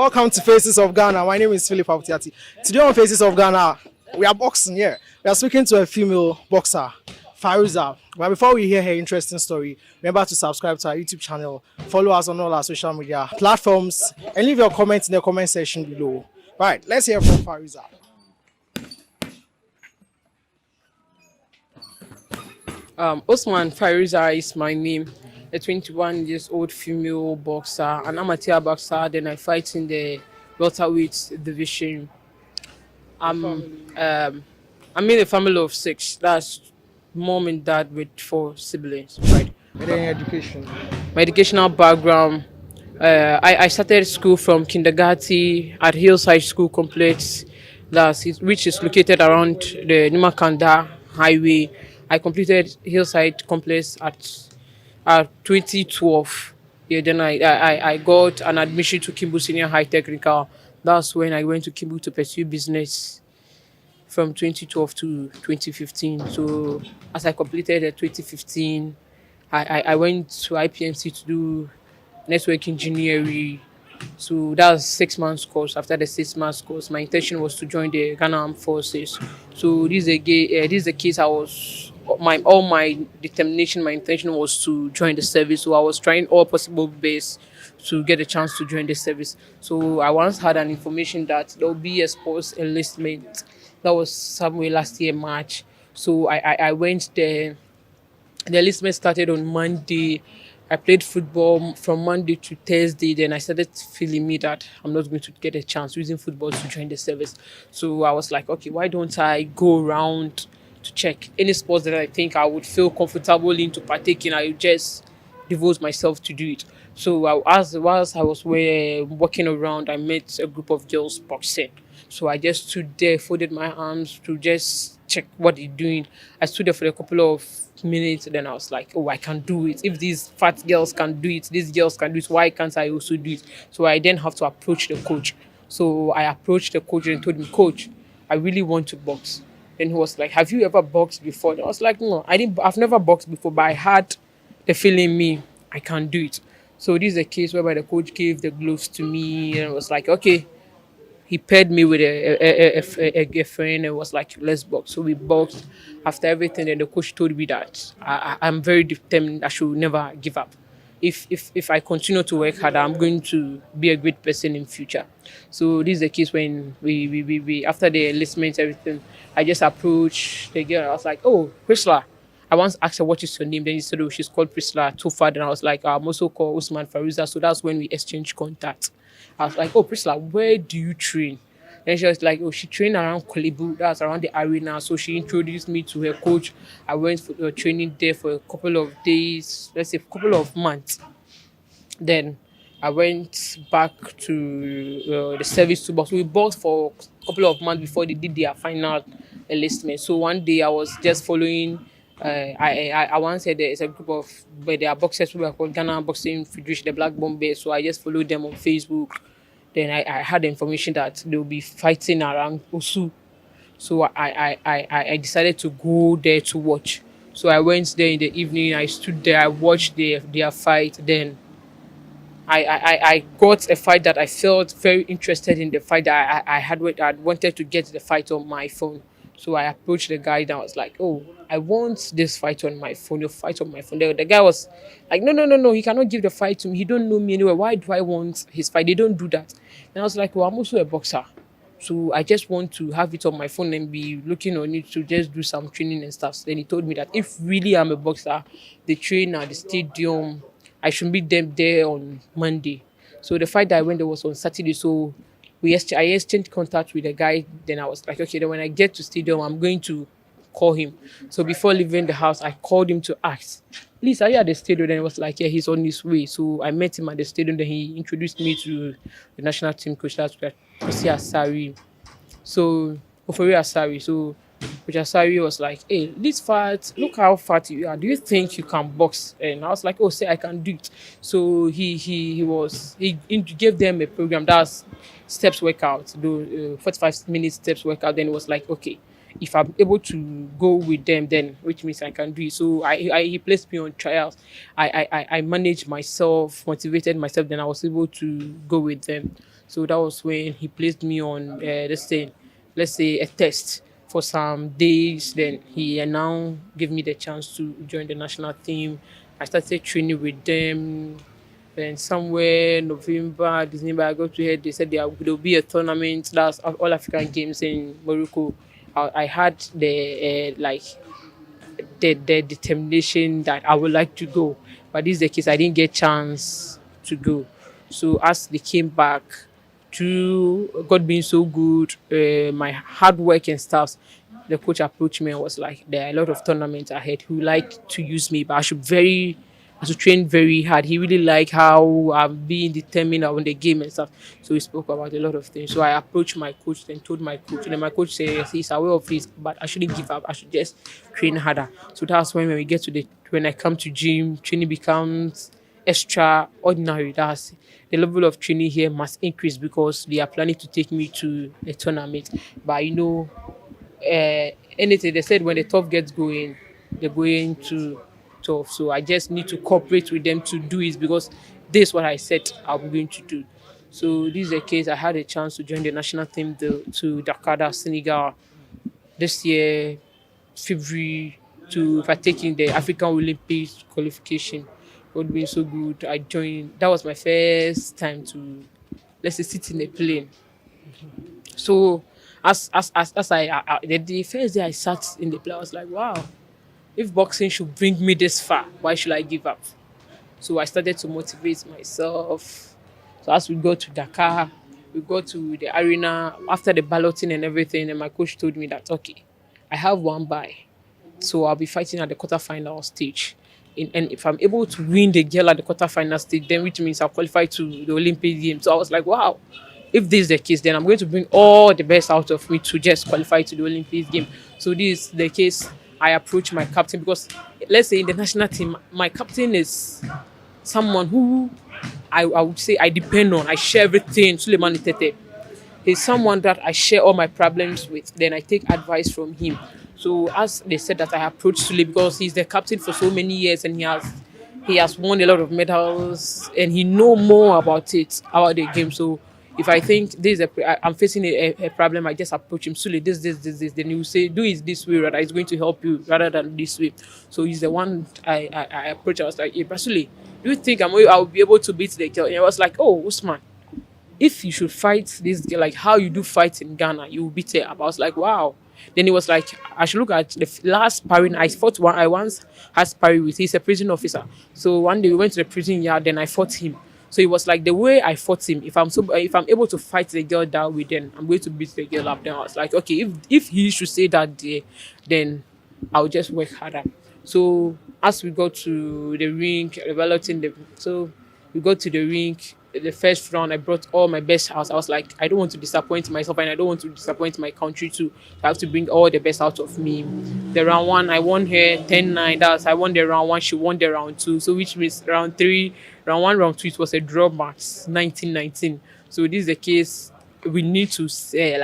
Welcome to Faces of Ghana. My name is Philip Abutiate. Today on Faces of Ghana, we are boxing here. We are speaking to a female boxer, Faruza. But before we hear her interesting story, remember to subscribe to our YouTube channel, follow us on all our social media platforms, and leave your comments in the comment section below. Right, let's hear from Faruza. Osuman Faruza is my name. A 21 years old female boxer, an amateur boxer. Then I fight in the welterweight division. I'm I'm in a family of six. That's mom and dad with four siblings. Right. And then education. My educational background. I started school from kindergarten at Hillside School Complex, which is located around the Nimakanda Highway. I completed Hillside Complex at 2012. Yeah, then I got an admission to Kimbu Senior High Technical. That's when I went to Kimbu to pursue business from 2012 to 2015. So as I completed 2015, I went to IPMC to do network engineering. So that was 6 months course. After the 6 months course, my intention was to join the Ghana Armed Forces. So this is the case. I was all my determination, my intention was to join the service. So I was trying all possible best to get a chance to join the service. So I once had an information that there will be a sports enlistment. That was somewhere last year March. So I went there. The enlistment started on Monday. I played football from Monday to Thursday. Then I started feeling me that I'm not going to get a chance using football to join the service. So I was like, okay, why don't I go around to check any sports that I think I would feel comfortable in to partake in? I would just devote myself to do it. So whilst I was walking around, I met a group of girls boxing. So I just stood there, folded my arms to just check what they're doing. I stood there for a couple of minutes, then I was like, oh, I can do it. If these fat girls can do it, these girls can do it, why can't I also do it? So I then have to approach the coach. So I approached the coach and told him, Coach, I really want to box. Then he was like, have you ever boxed before? And I was like, no, I've never boxed before, but I had the feeling I can do it. So this is a case whereby the coach gave the gloves to me and was like, okay. He paired me with a friend and was like, let's box. So we boxed. After everything, then the coach told me that I'm very determined. I should never give up. If I continue to work hard, I'm going to be a great person in future. So this is the case when we after the enlistment, everything, I just approached the girl. I was like, oh, Priscilla. I once asked her, what is your name? Then she said, oh, she's called Priscilla Tufad. And I was like, I'm also called Osuman Faruza. So that's when we exchanged contact. I was like, oh, Priscilla, where do you train? Then she was like, oh, she trained around Kolebu, that's around the arena. So she introduced me to her coach. I went for training there for a couple of days, let's say a couple of months. Then I went back to the service to box. We boxed for a couple of months before they did their final enlistment. So one day I was just following. I once said there's a group of where there are boxers who are called Ghana Boxing Federation, the Black Bombay. So I just followed them on Facebook. Then I had the information that they'll be fighting around Osu. So I decided to go there to watch. So I went there in the evening. I stood there. I watched their fight. Then I got a fight that I felt very interested in the fight that I wanted to get the fight on my phone. So I approached the guy and I was like, oh, I want this fight on my phone, your fight on my phone. The guy was like, no, he cannot give the fight to me. He don't know me anyway. Why do I want his fight? They don't do that. And I was like, well, I'm also a boxer. So I just want to have it on my phone and be looking on it to just do some training and stuff. So then he told me that if really I'm a boxer, they train at the stadium. I should meet them there on Monday. So the fight that I went there was on Saturday. So I exchanged contact with the guy. Then I was like, okay, then when I get to stadium, I'm going to call him. So before leaving the house, I called him to ask, please, are you at the stadium? Then he was like, yeah, he's on his way. So I met him at the stadium. Then he introduced me to the national team coach, that's Kosi Asari. So, Ofori Asari. So Coach Asari was like, hey, this fat, look how fat you are. Do you think you can box? And I was like, oh, say I can do it. So he gave them a program that's steps workout, do 45 minutes steps workout. Then it was like, okay, if I'm able to go with them, then which means I can do it. So he placed me on trials. I managed myself, motivated myself, then I was able to go with them. So that was when he placed me on let's say a test for some days. Then he now gave me the chance to join the national team. I started training with them. Then somewhere November, December, I got to hear they said there'll be a tournament. That's all African games in Morocco. I had the determination that I would like to go, but this is the case. I didn't get chance to go. So as they came back, through God being so good, my hard work and stuff, the coach approached me and was like, "There are a lot of tournaments ahead. Who like to use me, but I should train very hard." He really liked how I'm being determined on the game and stuff. So we spoke about a lot of things. So I approached my coach, then told my coach, and then my coach said yes, he's aware of this, but I shouldn't give up. I should just train harder. So that's when we get to when I come to gym, training becomes extraordinary. That's the level of training here must increase because they are planning to take me to a tournament. But anything they said when the tough gets going, they're going to tough. So I just need to cooperate with them to do it because this is what I said I'm going to do. So this is the case. I had a chance to join the national team to Dakar, Senegal this year, February, to partake in the African Olympics qualification. God being so good, I joined. That was my first time to, let's say, sit in a plane. So as the first day I sat in the plane, I was like, wow, if boxing should bring me this far, why should I give up? So I started to motivate myself. So as we got to Dakar, we got to the arena after the balloting and everything, and my coach told me that okay, I have one bye. So I'll be fighting at the quarterfinal stage. And if I'm able to win the girl at the quarterfinal stage, then which means I'll qualify to the Olympic Games. So I was like, wow, if this is the case, then I'm going to bring all the best out of me to just qualify to the Olympic game. So this is the case. I approach my captain because let's say in the national team, my captain is someone who I would say I depend on. I share everything. Suleiman Itete. He's someone that I share all my problems with. Then I take advice from him. So as they said that I approached Sule because he's the captain for so many years and he has won a lot of medals and he know more about the game. So if I think I'm facing a problem, I just approach him. Sule, this. Then he will say, do it this way, rather. It's going to help you rather than this way. So he's the one I approach. I was like, hey, Sule, do you think I'll be able to beat the girl? And I was like, oh, Usman, if you should fight this girl, like how you do fight in Ghana, you will beat her. I was like, wow. Then he was like, I should look at the last sparring I fought one. I once had sparring with. He's a prison officer. So one day we went to the prison yard. Then I fought him. So it was like the way I fought him. If I'm able to fight the girl that way, then I'm going to beat the girl up. Then I was like, okay, if he should say that day, then I'll just work harder. So as we got to the ring, we got to the ring. The first round, I brought all my best out. I was like, I don't want to disappoint myself and I don't want to disappoint my country too. I have to bring all the best out of me. The round one, I won her 10-9. I won the round one, she won the round two. So which means round three, round one, round two, it was a draw match, 19-19. So this is the case. We need to say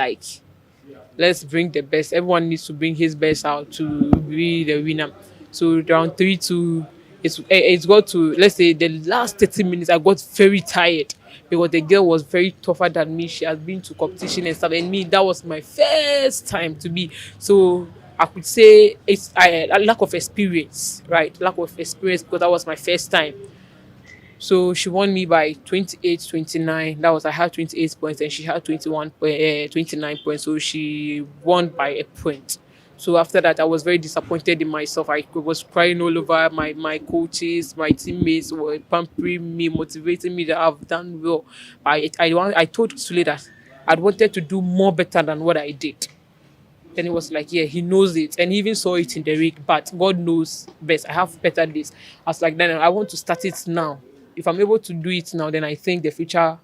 let's bring the best. Everyone needs to bring his best out to be the winner. So round 3-2, it's got to, let's say the last 30 minutes I got very tired because the girl was very tougher than me. She has been to competition and stuff, and me, that was my first time to be. So I could say it's a lack of experience, right? Lack of experience because that was my first time. So she won me by 28-29. That was, I had 28 points and she had 29 points. So she won by a point. So after that, I was very disappointed in myself. I was crying all over. My coaches, my teammates were pampering me, motivating me that I've done well. I told Sule that I wanted to do more better than what I did. Then he was like, yeah, he knows it. And he even saw it in the ring. But God knows best. I have better days. I was like, then I want to start it now. If I'm able to do it now, then I think the future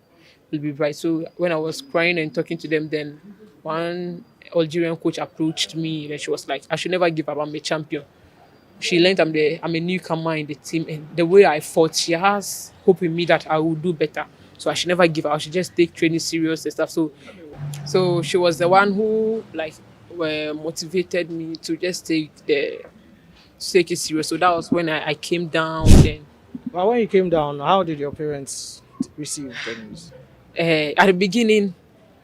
will be bright. So when I was crying and talking to them, then one Algerian coach approached me and she was like, I should never give up. I'm a champion. She learned I'm a newcomer in the team. And the way I fought, she has hope in me that I will do better. So I should never give up. I should just take training serious and stuff. So she was the one who, motivated me to just take it serious. So that was when I came down. Then But when you came down, how did your parents receive the news? at the beginning,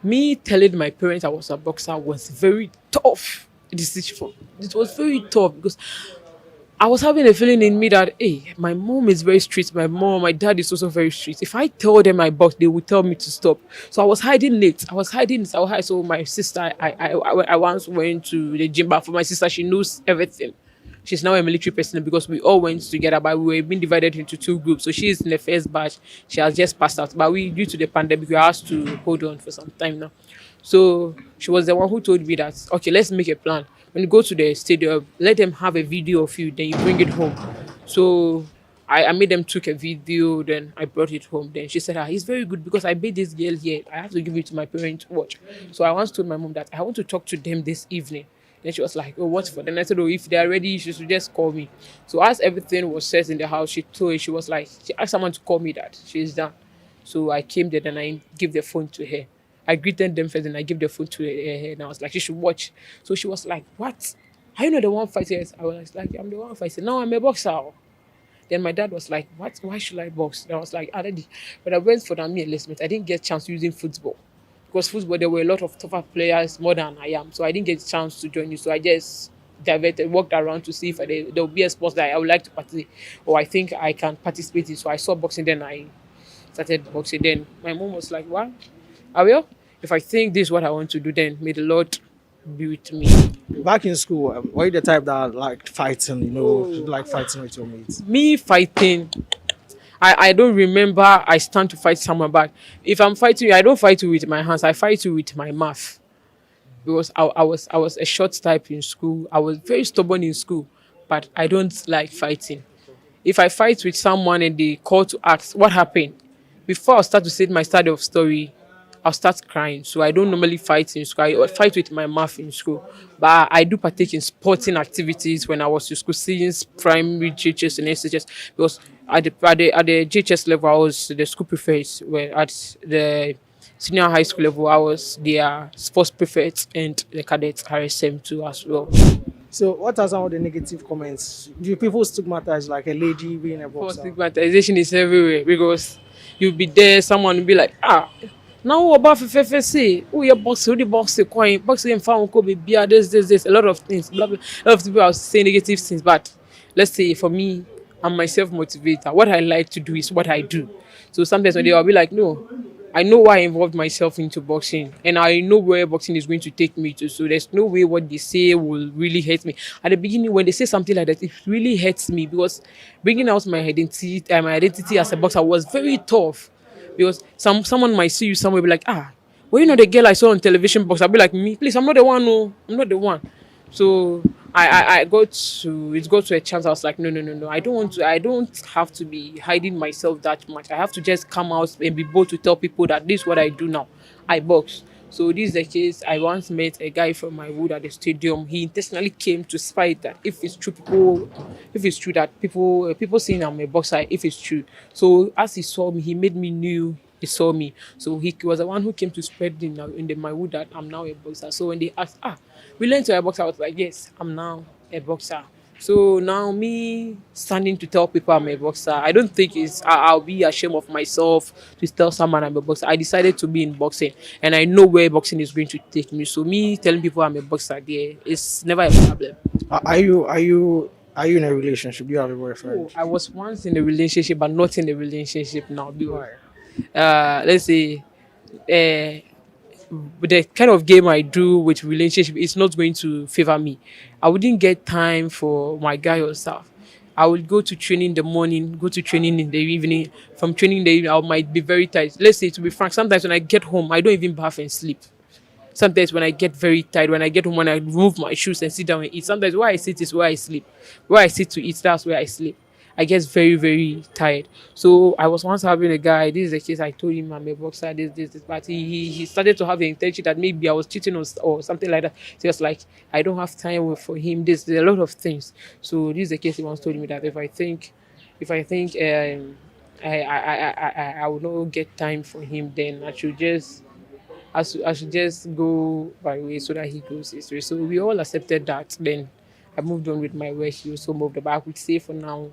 me telling my parents I was a boxer was very tough decision. It was very tough because I was having a feeling in me that, hey, my mom is very strict. My dad is also very strict. If I tell them I box, they would tell me to stop. So I was hiding it. I was hiding it. I was hiding. So my sister, I once went to the gym, but for my sister, she knows everything. She's now a military personnel because we all went together, but we were being divided into two groups. So she's in the first batch. She has just passed out. But we, due to the pandemic, we were asked to hold on for some time now. So she was the one who told me that, okay, let's make a plan. When you go to the stadium, let them have a video of you, then you bring it home. So I made them took a video, then I brought it home. Then she said, he's very good because I made this girl here. I have to give it to my parents to watch. So I once told my mom that I want to talk to them this evening. Then she was like, oh, what's for? Then I said, oh, if they are ready, she should just call me. So as everything was set in the house, she was like, she asked someone to call me that she's done. So I came there and I gave the phone to her. I greeted them first and I gave the phone to her and I was like, she should watch. So she was like, what? Are you not the one fighting? Yes. I was like, I'm the one fighting. No, I'm a boxer. Then my dad was like, what? Why should I box? And I was like, already. But I went for the army enlistment. I didn't get a chance using football. Because football, there were a lot of tougher players more than I am. So I didn't get a chance to join you. So I just diverted, walked around to see if there would be a sport that I would like to participate or I think I can participate in. So I saw boxing, then I started boxing. Then my mom was like, what? I will. If I think this is what I want to do, then may the Lord be with me. Back in school, were you the type that liked fighting, like fighting with your mates? Me fighting, I don't remember I stand to fight someone back. If I'm fighting you, I don't fight you with my hands, I fight you with my mouth. Because I was a short type in school. I was very stubborn in school, but I don't like fighting. If I fight with someone and they call to ask what happened, before I start to say my start of story, I'll start crying. So I don't normally fight in school. I fight with my mouth in school. But I do partake in sporting activities when I was in school, since primary, JHS and SHS. Because at the JHS level, I was the school prefect. Where at the senior high school level, I was their sports prefect and the cadets RSM too as well. So, what are some of the negative comments? Do people stigmatize like a lady being a For boxer? stigmatization is everywhere because you'll be there, someone will be like, now about Fefe say, oh, you're boxing, the boxing, coin, boxing, and found could be beer, this, a lot of things. Blah, blah. A lot of people are saying negative things, but let's say for me, I'm myself motivator. What I like to do is what I do. So sometimes when they will be like, no, I know why I involved myself into boxing and I know where boxing is going to take me to. So there's no way what they say will really hurt me. At the beginning, when they say something like that, it really hurts me because bringing out my identity as a boxer was very tough. Because someone might see you somewhere be like, well, you know the girl I saw on television box. I'll be like, me, please, I'm not the one, no, I'm not the one. So it got to a chance. I was like, no. I don't have to be hiding myself that much. I have to just come out and be bold to tell people that this is what I do now. I box. So this is the case. I once met a guy from my wood at the stadium. He intentionally came to spite that if it's true that people saying I'm a boxer, if it's true. So as he saw me, he made me knew he saw me. So he was the one who came to spread in my wood that I'm now a boxer. So when they asked, we learned to a boxer, I was like, yes, I'm now a boxer. So now me standing to tell people I'm a boxer, I don't think I'll be ashamed of myself to tell someone I'm a boxer. I decided to be in boxing and I know where boxing is going to take me. So me telling people I'm a boxer there is never a problem. Are you in a relationship? Do you have a boyfriend? I was once in a relationship but not in a relationship now. Why? Let's say the kind of game I do with relationship is not going to favor me. I wouldn't get time for my guy or stuff. I will go to training in the morning, go to training in the evening. From training in the evening, I might be very tired. Let's say, to be frank, sometimes when I get home, I don't even bath and sleep. Sometimes when I get very tired, when I get home, when I remove my shoes and sit down and eat, sometimes where I sit is where I sleep. Where I sit to eat, that's where I sleep. I get very, very tired. So I was once having a guy, this is the case, I told him I'm a boxer, this, but he started to have the intention that maybe I was cheating or something like that. So he was like, I don't have time for him, there's a lot of things. So this is the case, he once told me that if I think I will not get time for him, then I should just I should just go my way so that he goes his way. So we all accepted that. Then I moved on with my work. He also moved on. But I could say for now,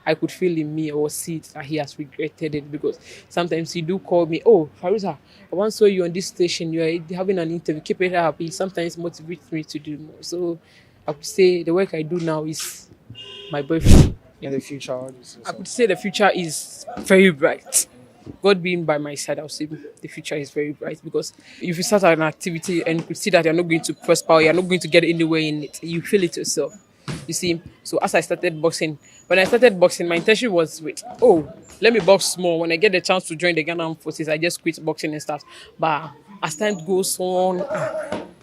I could feel in me or see it that he has regretted it because sometimes he do call me, oh, Faruza, I once saw you on this station. You are having an interview. Keep it up. He sometimes motivates me to do more. So I could say the work I do now is my boyfriend. In the future, all this I also. could say the future is very bright. God being by my side, I'll say the future is very bright because if you start an activity and you could see that you're not going to prosper, you're not going to get anywhere in it, you feel it yourself. You see, so as I started boxing, when I started boxing, my intention was, wait, oh, let me box more. When I get the chance to join the Ghanaian forces, I just quit boxing and stuff. But as time goes on,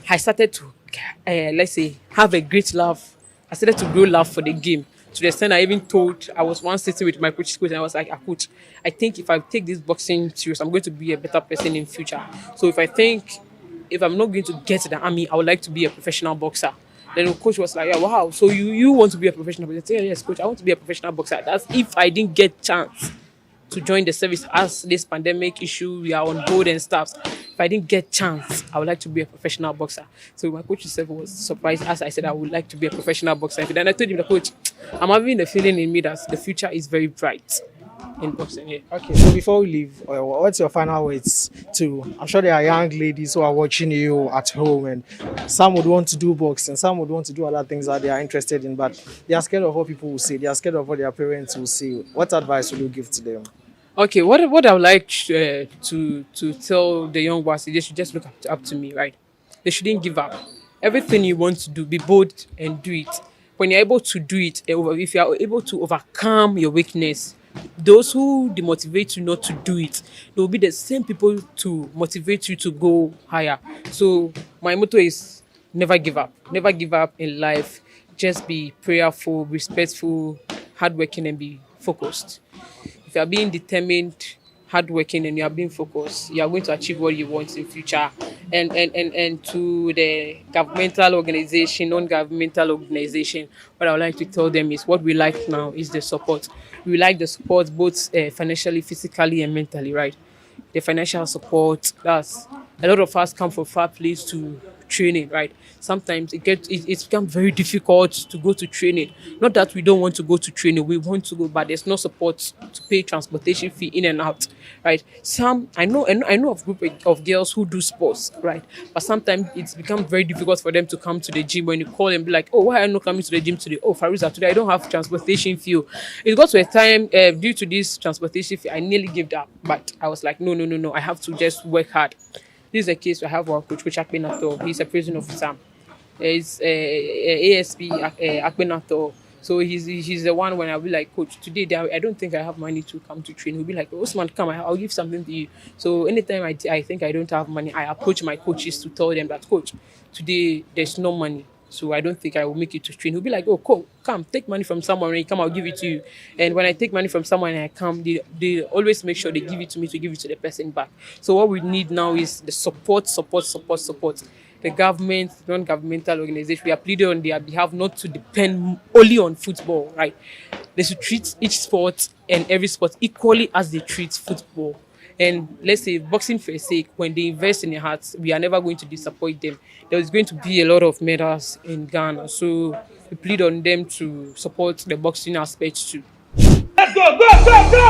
I started to, let's say, have a great love. I started to grow love for the game. To the extent I even told, I was once sitting with my coach, and I was like, coach, I think if I take this boxing serious, I'm going to be a better person in future. So if I'm not going to get to the army, I would like to be a professional boxer. Then the coach was like, yeah, wow, so you want to be a professional boxer? I said, yes, coach, I want to be a professional boxer. That's if I didn't get chance to join the service as this pandemic issue, we are on board and stuff. If I didn't get chance, I would like to be a professional boxer. So my coach himself was surprised as I said I would like to be a professional boxer. And then I told him, the coach, I'm having the feeling in me that the future is very bright in boxing. Yeah. Okay, so before we leave, what's your final words to? I'm sure there are young ladies who are watching you at home, and some would want to do boxing, some would want to do other things that they are interested in, but they are scared of what people will say. They are scared of what their parents will say. What advice would you give to them? Okay, what I would like to tell the young ones is they should just look up to me, right? They shouldn't give up. Everything you want to do, be bold and do it. When you're able to do it, if you are able to overcome your weakness, those who demotivate you not to do it, they will be the same people to motivate you to go higher. So my motto is never give up. Never give up in life. Just be prayerful, respectful, hardworking, and be focused. If you are being determined, hardworking, and you are being focused, you are going to achieve what you want in future. And to the governmental organization, non-governmental organization, what I would like to tell them is what we like now is the support. We like the support both financially, physically, and mentally, right? The financial support, that's a lot of us come from far place to training, right? Sometimes it's become very difficult to go to training. Not that we don't want to go to training, we want to go, but there's no support to pay transportation fee in and out, right? Some I know of group of girls who do sports, right? But sometimes it's become very difficult for them to come to the gym. When you call and be like, oh, why are you not coming to the gym today? Oh, Faruza, today I don't have transportation fee. It got to a time due to this transportation fee, I nearly gave up, but I was like, no, I have to just work hard. This is a case we have our coach Akpenato. He's a prison officer. He's ASP Akpenato. So he's the one when I'll be like, coach, today I don't think I have money to come to train. He'll be like, Osuman, come, I'll give something to you. So anytime I think I don't have money, I approach my coaches to tell them that, coach, today there's no money. So I don't think I will make it to train. He'll be like, oh, cool, come, take money from someone. When you come, I'll give it to you. And when I take money from someone and I come, they always make sure they give it to me to give it to the person back. So what we need now is the support. The government, non-governmental organization, we are pleading on their behalf not to depend only on football, right? They should treat each sport and every sport equally as they treat football. And let's say boxing for a sake, when they invest in their hearts, we are never going to disappoint them. There is going to be a lot of medals in Ghana. So we plead on them to support the boxing aspect too. Let's go, go, go, go!